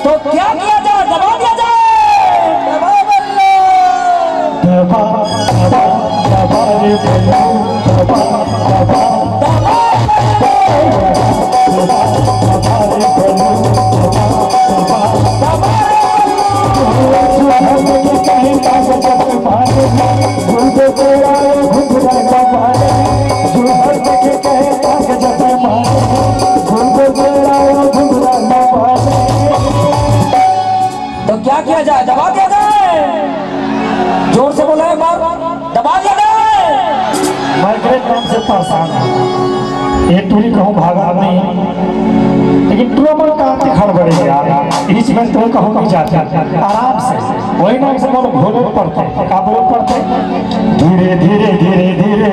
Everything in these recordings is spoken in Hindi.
तो क्या किया जाए, दबा दिया जाए। दबा बल्लो दबा दबा दबा रे बल्लो दबा दबा दबा दबा दबा रे बल्लो दबा दबा दबा कहीं का जब मारे घूमते तेरा घुघरा दबाए जुहर के कहीं का जब मारे घूमते तेरा घुघरा दबाए। तो क्या किया जाए, दबा दिया जाए। जोर से बोला एक बार, दबा दिया जाए। माइग्रेट नाम से परेशान ये टूरी कहूँ भागा नहीं, लेकिन तू अमर कहाँ से खड़ बड़े यार, इस में तो कहूँ नहीं जाते आराम से वही नाम से बोलो भोले पड़ते का बोलो पड़ते धीरे धीरे धीरे धीरे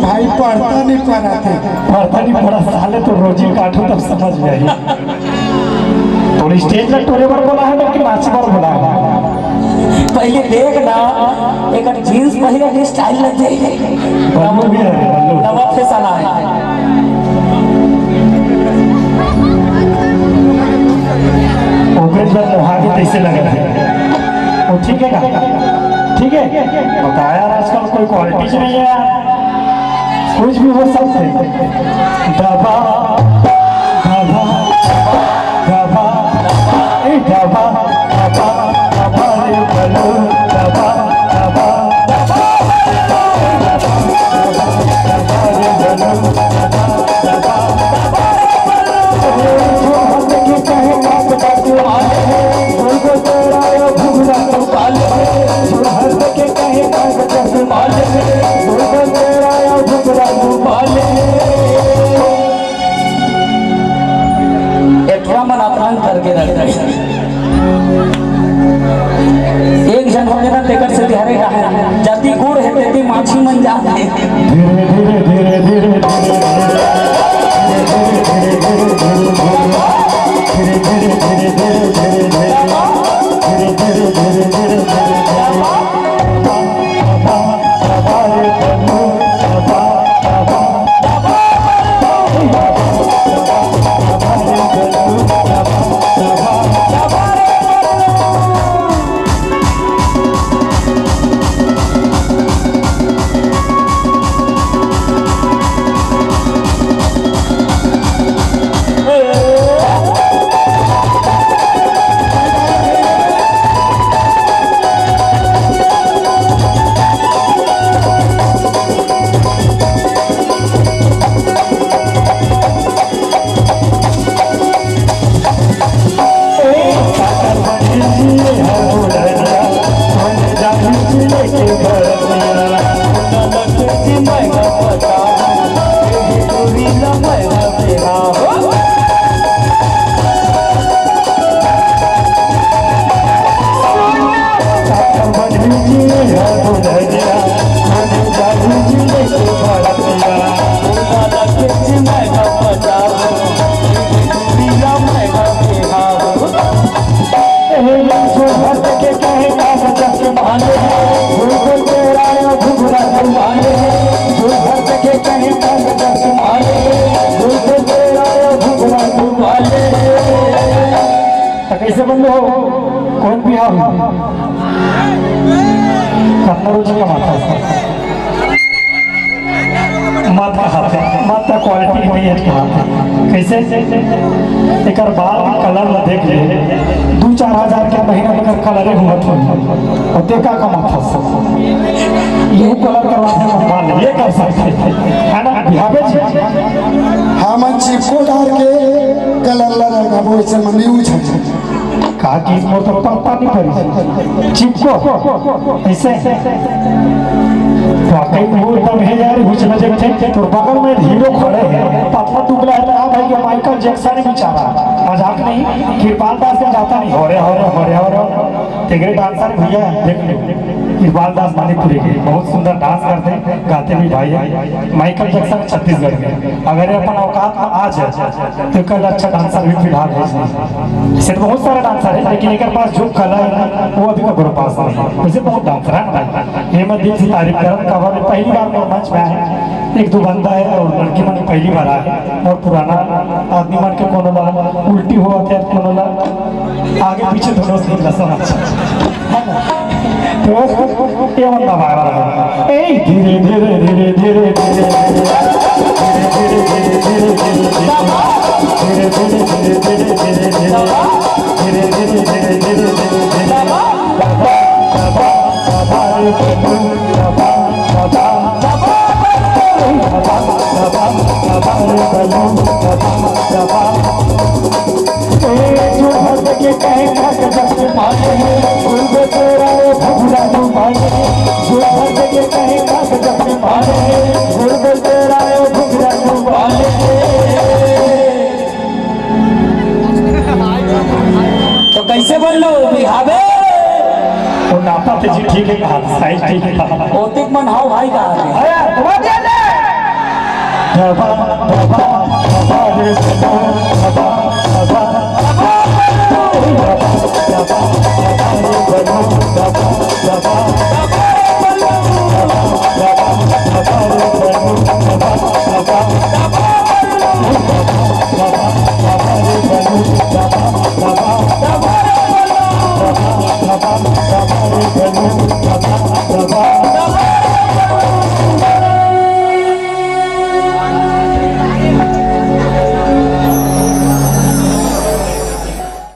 भाई पढ़ता नहीं पढ़ाते पढ़ता नहीं पढ़ा साले तो रोजी काटू तब समझ में आई। तो स्टेज में टोरे पर बोला है कि नाच पर बोला है पहले देख ना एक जींस पहले की स्टाइल लग गई बल्लू भी है नवा फैशन है। ओकरे जब मोहागे कैसे लगे थे वो ठीक है क्या ठीक है बताया यार आजकल कोई क्वालिटी नहीं है कुछ भी हो सकते दबा दबा दबा दबा दबा दबा रे बल्लो दबा दबा दबा रे बल्लो दबा दबा दबा जो हाथ के कहे बात करते आए उनको तेरा घुघरा तो काले जो हाथ के कहे बात करते माले उनको तेरा घुघरा तो काले एक मन अपराध करके रख जिए हर बुलरिया मन जानी जिले के भरतिया लगे जी मैं का पता तेरी दूरी ना मैं ना तेरा मन जिए हर बुलरिया मन जानी जिले के भरतिया लगे जी मैं का पता जो भक्त के कहे का सच माने भूल तेरा घुघरा माने जो भक्त के कहे का सच माने भूल तेरा घुघरा माने कैसे बंद हो कौन भी आप अपना रोजी का माता माता हाथ माता क्वालिटी हुई है कैसे एक बाल कलर में देख ले 2-4 हजार के महीना में कलर घूमत हो और देखा का माथा ये कलर करवाने में बाल ये कर सकते है ना बिहावे जी हाँ मन चिपको डाल के कलर लगा वो इसे मम्मी उछल कहा कि मोर तो पता नहीं पड़ी चिपको ऐसे वाकई वो एकदम है यार कुछ न जब थे तो बगल में हीरो खड़े हैं पतला दुबला है ना भाई माइकल जैक्सन बेचारा मजाक नहीं कृपाल दास से जाता नहीं हो रहे तेरे डांसर भैया देख लो कृपाल दास मणिपुरी के बहुत सुंदर डांस करते गाते भी भाई माइकल जैक्सन छत्तीसगढ़ में अगर अपन औकात में आ जाए तो कल अच्छा डांसर भी फिलहाल है सिर्फ बहुत सारे डांसर है लेकिन एक पास जो कला है वो अभी का गुरु पास नहीं वैसे बहुत डांसर है ये मैं दिल से तारीफ कर कवर पहली बार मेरे मंच में आए एक दो बंदा है और लड़की मन पहली बार आए और पुराना आदमी मन के कोनो ला उल्टी हुआ थे कोनो ला आगे पीछे दोनों से लसन अच्छा तो ये बंदा मारा ए धीरे धीरे धीरे धीरे धीरे तो कैसे बोल लो बिहावे नापा थे जी ठीक है कहा साइज ठीक है कहा ओतिक मन हाउ भाई का दबा दबा दबा रे